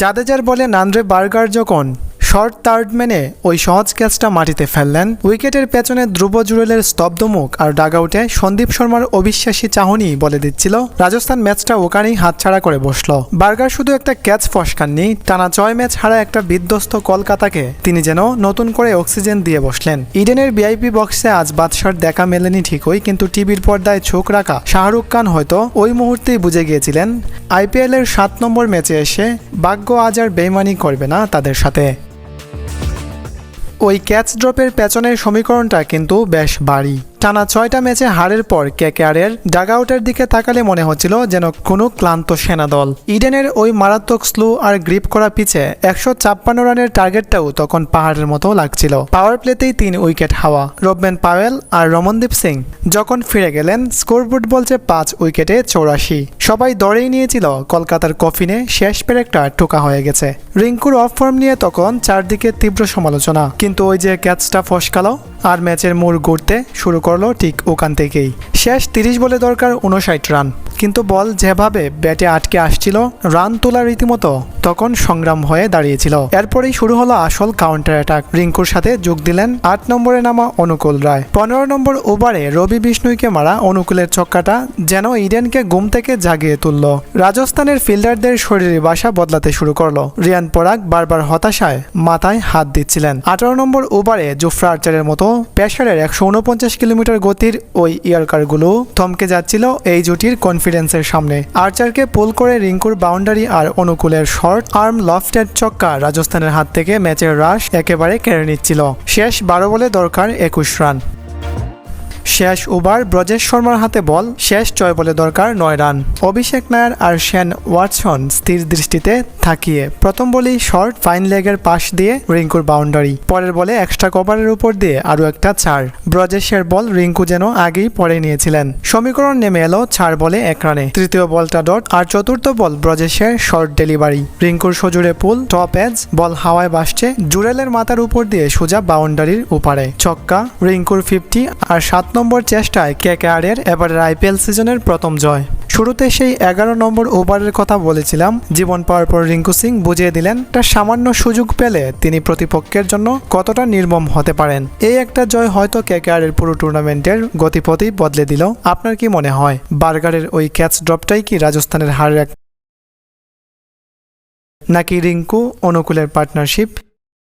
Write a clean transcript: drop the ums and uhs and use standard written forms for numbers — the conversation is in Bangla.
জাদেজার বলে নান্দ্রে বার্গার যখন শর্ট থার্ড মেনে ওই সহজ ক্যাচটা মাটিতে ফেললেন, উইকেটের পেছনে ধ্রুব জুরেলের স্তব্ধ মুখ আর ডাগআউটে সন্দীপ শর্মার অবিশ্বাসী চাহনি বলে দিচ্ছিল রাজস্থান ম্যাচটা ওখানেই হাতছাড়া করে বসলো। বার্গার শুধু একটা ক্যাচ ফসকাননি, টানা 6 ম্যাচ হারা একটা বিধ্বস্ত কলকাতাকে তিনি যেন নতুন করে অক্সিজেন দিয়ে বসলেন। ইডেনের ভিআইপি বক্সে আজ বাদশার দেখা মেলেনি ঠিকই, কিন্তু টিভির পর্দায় চোখ রাখা শাহরুখ খান হয়তো ওই মুহূর্তেই বুঝে গিয়েছিলেন আইপিএলের 7 নম্বর ম্যাচে এসে ভাগ্য আজ আর বেইমানি করবে না তাদের সাথে। ওই ক্যাচ ড্রপের পেছনের সমীকরণটা কিন্তু বেশ ভারী। টানা 6টা ম্যাচে হারের পর কেকেআরের ডাগআউটের দিকে তাকালে মনে হচ্ছিল যেন কোনো ক্লান্ত সেনা দল। ইডেনের ওই মারাত্মক স্লো আর গ্রিপ করা পিছে 156 রানের টার্গেটটাও তখন পাহাড়ের মতো লাগছিল। পাওয়ার প্লেতেই 3 উইকেট হাওয়া। রবম্যান পাওয়েল আর রমনদীপ সিং যখন ফিরে গেলেন, স্কোরবোর্ড বলছে 5 উইকেটে 84। সবাই দরেই নিয়েছিল কলকাতার কফিনে শেষ পেরেকটা টোকা হয়ে গেছে। রিঙ্কুর অফ ফর্ম নিয়ে তখন চারদিকে তীব্র সমালোচনা, কিন্তু ওই যে ক্যাচটা ফসকালো আর ম্যাচের মোড় ঘুরতে শুরু করলো ঠিক ওখান থেকেই। শেষ 30 বলে দরকার 59 রান, কিন্তু বল যেভাবে ব্যাটে আটকে আসছিল, রান তোলার রীতিমতো তখন সংগ্রাম হয়ে দাঁড়িয়েছিল। এরপরেই শুরু হলো আসল কাউন্টার অ্যাটাক। রিঙ্কুর সাথে যোগ দিলেন 8 নম্বরে নামা অনুকূল রায়। 15 নম্বর ওভারে রবি বিষ্ণুইকে মারা অনুকূলের ছক্কাটা যেন ইডেনকে ঘুম থেকে জাগিয়ে তুলল। রাজস্থানের ফিল্ডারদের শরীরে বাসা বদলাতে শুরু করলো। রিয়ান পরাগ বারবার হতাশায় মাথায় হাত দিচ্ছিলেন। 18 নম্বর ওভারে জোফরা আর্চারের মতো পেসারের 149 কিলোমিটার গতির ওই ইয়ার্কারগুলো থমকে যাচ্ছিল এই জুটির কনফিডেন্সের সামনে। আর্চারকে পুল করে রিঙ্কুর বাউন্ডারি আর অনুকূলের শর্ট আর্ম লফটেড ছক্কা রাজস্থানের হাত থেকে ম্যাচের রাশ একেবারে কেড়ে নিচ্ছিল। শেষ 12 বলে দরকার 21 রান। শেষ ওভার ব্রজেশ শর্মার হাতে বল, শেষ 6 বলে দরকার 9 রান। অভিষেক নায়ার আর শেন ওয়াটসন স্থির দৃষ্টিতে থাকিয়ে প্রথম বলেই শর্ট ফাইন লেগের পাশ দিয়ে রিঙ্কুর বাউন্ডারি, পরের বলে এক্সট্রা কভারের উপর দিয়ে আরও একটা 4। ব্রজেশের বল রিঙ্কু যেন আগেই পড়ে নিয়েছিলেন। সমীকরণ নেমে এলো 4 বলে 1 রানে। তৃতীয় বলটা ডট আর চতুর্থ বল ব্রজেশের শর্ট ডেলিভারি। রিঙ্কুর সজুরে পুল, টপ এজ, বল হাওয়ায় ভাসছে জুরেলের মাথার উপর দিয়ে সোজা বাউন্ডারির উপারে। ছক্কা, রিঙ্কুর 50 আর 7 নম্বর চেষ্টায় কেকেআরের এবারের আইপিএল সিজনের প্রথম জয়। শুরুতে সেই 11 নম্বর ওভারের কথা বলেছিলাম, জীবন পাওয়ার পর রিঙ্কু সিং বুঝিয়ে দিলেন একটা সামান্য সুযোগ পেলে তিনি প্রতিপক্ষের জন্য কতটা নির্মম হতে পারেন। এই একটা জয় হয়তো কেকেআরের পুরো টুর্নামেন্টের গতিপথই বদলে দিল। আপনার কি মনে হয় বার্গারের ওই ক্যাচ ড্রপটাই কি রাজস্থানের হারের নাকি রিঙ্কু অনুকূলের পার্টনারশিপ?